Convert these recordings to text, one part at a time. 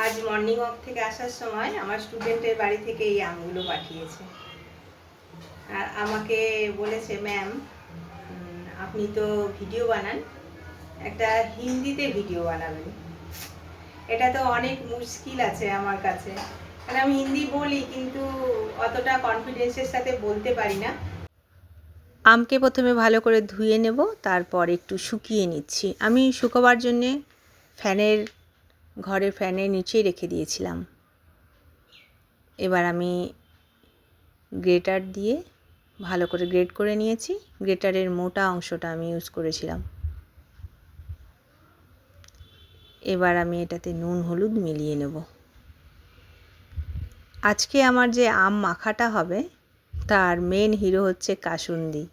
আজ morning walk থেকে আসার সময় আমার স্টুডেন্টের বাড়ি থেকে এই আমগুলো পাঠিয়েছে। আর আমাকে বলেছে, ম্যাম আপনি তো ভিডিও বানান, একটা হিন্দিতে ভিডিও বানাবেন। এটা তো অনেক মুশকিল আছে আমার কাছে, কারণ আমি হিন্দি বলি কিন্তু অতটা কনফিডেন্সের সাথে বলতে পারি না। আমকে প্রথমে ভালো করে ধুয়ে নেব, তারপর একটু শুকিয়ে নিচ্ছি। আমি শুকোবার জন্যে ঘরের ফ্যানের নিচেই রেখে দিয়েছিলাম। এবার আমি গ্রেটার দিয়ে ভালো করে গ্রেট করে নিয়েছি। গ্রেটারের মোটা অংশটা আমি ইউজ করেছিলাম। এবার আমি এটাতে নুন হলুদ মিলিয়ে নেব। আজকে আমার যে আম মাখাটা হবে তার মেন হিরো হচ্ছে কাসুন্দি।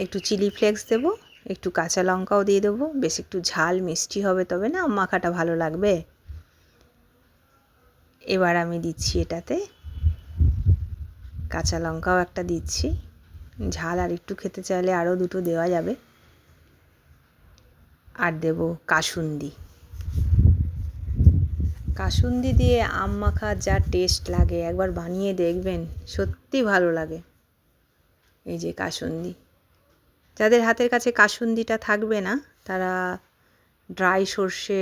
একটু চিলি ফ্লেক্স দেব, একটু কাঁচা লঙ্কাও দিয়ে দেবো। বেশ একটু ঝাল মিষ্টি হবে, তবে না আম মাখাটা ভালো লাগবে। এবার আমি দিচ্ছি এটাতে কাঁচা লঙ্কাও একটা দিচ্ছি। ঝাল আর একটু খেতে চাইলে আরও দুটো দেওয়া যাবে। আর দেব কাসুন্দি। কাসুন্দি দিয়ে আম মাখা যা টেস্ট লাগে, একবার বানিয়ে দেখবেন, সত্যি ভালো লাগে। এই যে কাসুন্দি, যাদের হাতের কাছে কাসুন্দিটা থাকবে না তারা ড্রাই সর্ষে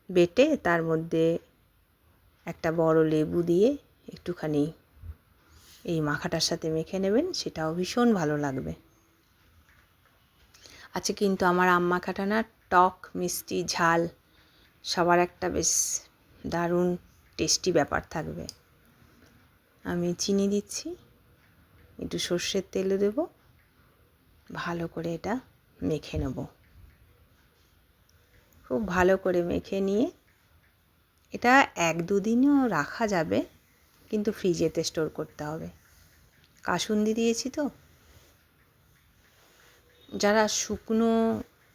বেটে তার মধ্যে একটা বড় লেবু দিয়ে একটুখানি এই মাখাটার সাথে মেখে নেবেন, সেটাও ভীষণ ভালো লাগবে। আচ্ছা, কিন্তু আমার আম মাখাটা না টক মিষ্টি ঝাল সবার একটা বেশ দারুণ টেস্টি ব্যাপার থাকবে। আমি চিনি দিচ্ছি, একটু সর্ষের তেলও দেব, ভালো করে এটা মেখে নেব। খুব ভালো করে মেখে নিয়ে এটা 1-2 দিনও রাখা যাবে, কিন্তু ফ্রিজেতে স্টোর করতে হবে। কাসুন্দি দিয়েছি তো। যারা শুকনো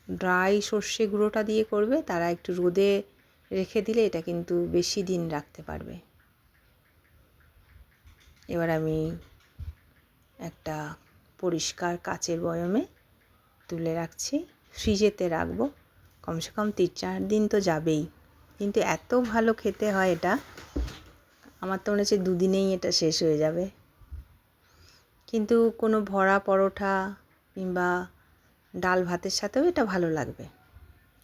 ড্রাই সর্ষে গুঁড়োটা দিয়ে করবে তারা একটু রোদে রেখে দিলে এটা কিন্তু বেশি দিন রাখতে পারবে। এবার আমি একটা পরিষ্কার কাচের বয়মে তুলে রাখছি। ফ্রিজেতে রাখবো, কমসে কম 3-4 দিন তো যাবেই। কিন্তু এত ভালো খেতে হয় এটা, আমার তো মনে হচ্ছে 2 দিনেই এটা শেষ হয়ে যাবে। কিন্তু কোনো ভরা পরোটা কিংবা ডাল ভাতের সাথেও এটা ভালো লাগবে।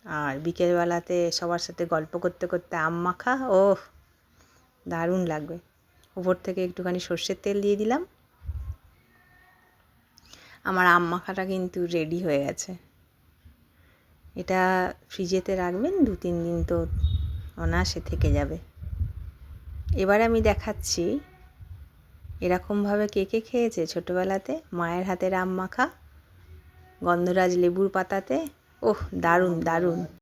আর বিকেলবেলাতে সবার সাথে গল্প করতে করতে আম মাখা, ওহ দারুণ লাগবে। উপর থেকে একটুখানি সর্ষের তেল দিয়ে দিলাম। আমার আম মাখাটা কিন্তু রেডি হয়ে গেছে। এটা ফ্রিজেতে রাখবেন, 2-3 দিন তো অনায়াসে থেকে যাবে। এবার আমি দেখাচ্ছি এরকমভাবে কে কে খেয়েছে ছোটোবেলাতে মায়ের হাতের আম মাখা গন্ধরাজ লেবুর পাতাতে। ওহ দারুণ দারুণ।